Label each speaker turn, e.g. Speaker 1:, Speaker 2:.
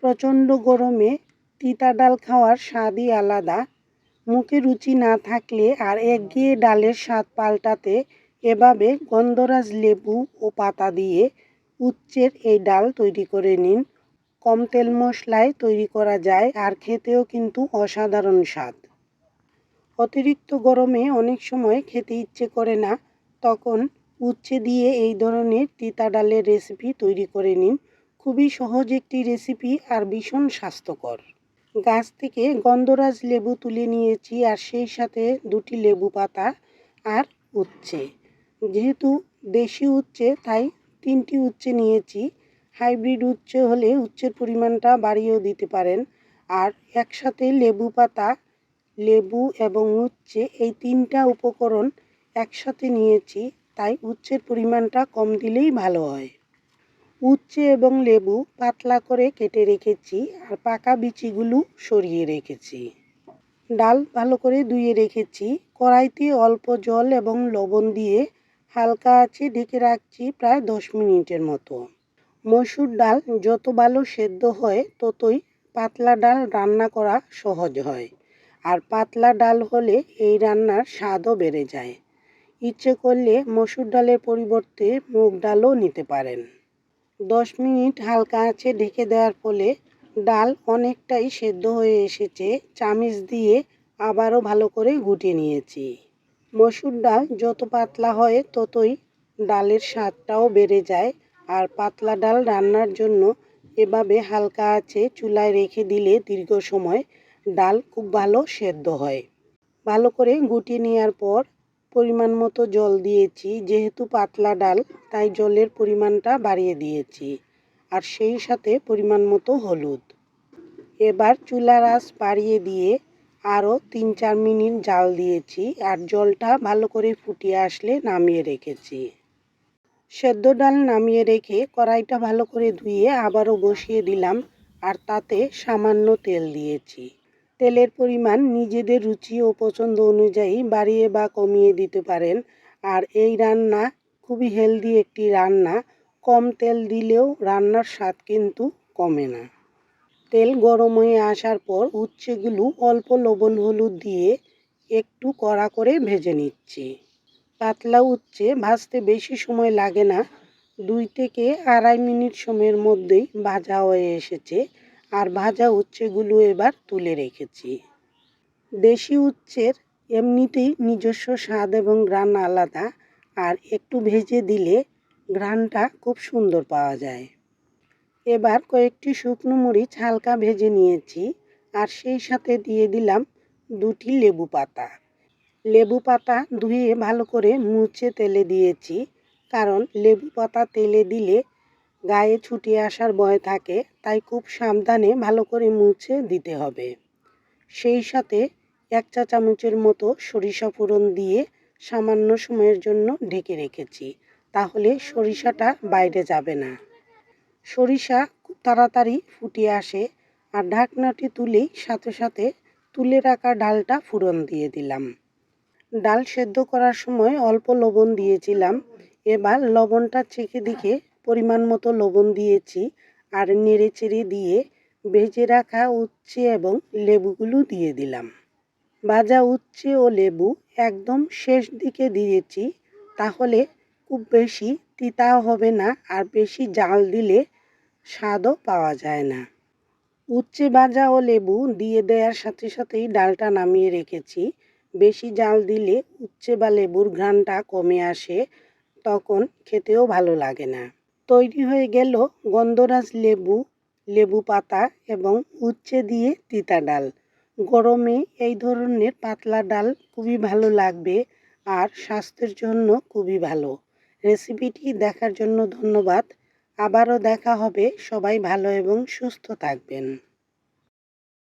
Speaker 1: প্রচণ্ড গরমে তিতা ডাল খাওয়ার স্বাদই আলাদা। মুখে রুচি না থাকলে আর একঘেয়ে ডালের স্বাদ পাল্টাতে এভাবে গন্ধরাজ লেবু ও পাতা দিয়ে উচ্ছের এই ডাল তৈরি করে নিন। কম তেল মশলায় তৈরি করা যায় আর খেতেও কিন্তু অসাধারণ স্বাদ। অতিরিক্ত গরমে অনেক সময় খেতে ইচ্ছে করে না, তখন উচ্ছে দিয়ে এই ধরনের তিতা ডালের রেসিপি তৈরি করে নিন। খুবই সহজ একটি রেসিপি আর ভীষণ স্বাস্থ্যকর। গাছ থেকে গন্ধরাজ লেবু তুলে নিয়েছি আর সেই সাথে 2টি লেবু পাতা আর উচ্ছে। যেহেতু দেশি উচ্ছে তাই 3টি উচ্ছে নিয়েছি। হাইব্রিড উচ্ছে হলে উচ্ছের পরিমাণটা বাড়িয়েও দিতে পারেন। আর একসাথে লেবু পাতা, লেবু এবং উচ্ছে এই 3টা উপকরণ একসাথে নিয়েছি, তাই উচ্ছের পরিমাণটা কম দিলেই ভালো হয়। উচ্ছে এবং লেবু পাতলা করে কেটে রেখেছি আর পাকা বিচিগুলো সরিয়ে রেখেছি। ডাল ভালো করে ধুয়ে রেখেছি। কড়াইতে অল্প জল এবং লবণ দিয়ে হালকা আঁচে ঢেকে রাখছি প্রায় 10 মিনিটের মতো। মসুর ডাল যত ভালো সেদ্ধ হয় ততই পাতলা ডাল রান্না করা সহজ হয়, আর পাতলা ডাল হলে এই রান্নার স্বাদও বেড়ে যায়। ইচ্ছে করলে মসুর ডালের পরিবর্তে মুগ ডালও নিতে পারেন। 10 মিনিট হালকা আঁচে ঢেকে দেওয়ার ফলে ডাল অনেকটাই সেদ্ধ হয়ে এসেছে। চামচ দিয়ে আবারও ভালো করে ঘুটে নিয়েছি। মসুর ডাল যত পাতলা হয় ততই ডালের স্বাদটাও বেড়ে যায়, আর পাতলা ডাল রান্নার জন্য এভাবে হালকা আঁচে চুলায় রেখে দিলে দীর্ঘ সময় ডাল খুব ভালো সেদ্ধ হয়। ভালো করে গুটিয়ে নেওয়ার পর পরিমাণ মতো জল দিয়েছি। যেহেতু পাতলা ডাল তাই জলের পরিমাণটা বাড়িয়ে দিয়েছি, আর সেই সাথে পরিমাণ মতো হলুদ। এবার চুলার আঁচ বাড়িয়ে দিয়ে আরও 3-4 মিনিট জাল দিয়েছি আর জলটা ভালো করে ফুটিয়ে আসলে নামিয়ে রেখেছি। সেদ্ধ ডাল নামিয়ে রেখে কড়াইটা ভালো করে ধুয়ে আবারও বসিয়ে দিলাম আর তাতে সামান্য তেল দিয়েছি। তেলের পরিমাণ নিজেদের রুচি ও পছন্দ অনুযায়ী বাড়িয়ে বা কমিয়ে দিতে পারেন। আর এই রান্না খুবই হেলদি একটি রান্না। কম তেল দিলেও রান্নার স্বাদ কিন্তু কমে না। তেল গরম হয়ে আসার পর উচ্ছেগুলো অল্প লবণ হলুদ দিয়ে একটু কড়া করে ভেজে নিচ্ছি। পাতলা উচ্ছে ভাজতে বেশি সময় লাগে না, 2 থেকে 2.5 মিনিট সময়ের মধ্যেই ভাজা হয়ে এসেছে। আর ভাজা উচ্ছেগুলো এবার তুলে রেখেছি। দেশি উচ্ছের এমনিতেই নিজস্ব স্বাদ এবং ঘ্রাণ আলাদা, আর একটু ভেজে দিলে ঘ্রাণটা খুব সুন্দর পাওয়া যায়। এবার কয়েকটি শুকনো মরিচ হালকা ভেজে নিয়েছি আর সেই সাথে দিয়ে দিলাম 2টি লেবু পাতা। লেবু পাতা ধুয়ে ভালো করে মুছে তেলে দিয়েছি, কারণ লেবু পাতা তেলে দিলে গায়ে ছুটে আসার ভয় থাকে, তাই খুব সাবধানে ভালো করে মুছে দিতে হবে। সেই সাথে 1 চা চামচের মতো সরিষা ফোড়ন দিয়ে সামান্য সময়ের জন্য ঢেকে রেখেছি, তাহলে সরিষাটা বাইরে যাবে না। সরিষা খুব তাড়াতাড়ি ফুটে আসে আর ঢাকনাটি তুলেই সাথে সাথে তুলে রাখা ডালটা ফোড়ন দিয়ে দিলাম। ডাল সেদ্ধ করার সময় অল্প লবণ দিয়েছিলাম। এবার লবণটা চেখে দেখে পরিমাণ মতো লবণ দিয়েছি আর নেড়ে চেড়ে দিয়ে ভেজে রাখা উচ্ছে এবং লেবুগুলো দিয়ে দিলাম। ভাজা উচ্ছে ও লেবু একদম শেষ দিকে দিয়েছি, তাহলে খুব বেশি তিতাও হবে না আর বেশি জাল দিলে স্বাদও পাওয়া যায় না। উচ্ছে ভাজা ও লেবু দিয়ে দেওয়ার সাথে সাথেই ডালটা নামিয়ে রেখেছি। বেশি জাল দিলে উচ্ছে বা লেবুর ঘ্রাণটা কমে আসে, তখন খেতেও ভালো লাগে না। তৈরি হয়ে গেল গন্ধরাজ লেবু, লেবু পাতা এবং উচ্ছে দিয়ে তিতা ডাল। গরমে এই ধরনের পাতলা ডাল খুবই ভালো লাগবে আর স্বাস্থ্যের জন্য খুবই ভালো। রেসিপিটি দেখার জন্য ধন্যবাদ। আবারও দেখা হবে। সবাই ভালো এবং সুস্থ থাকবেন।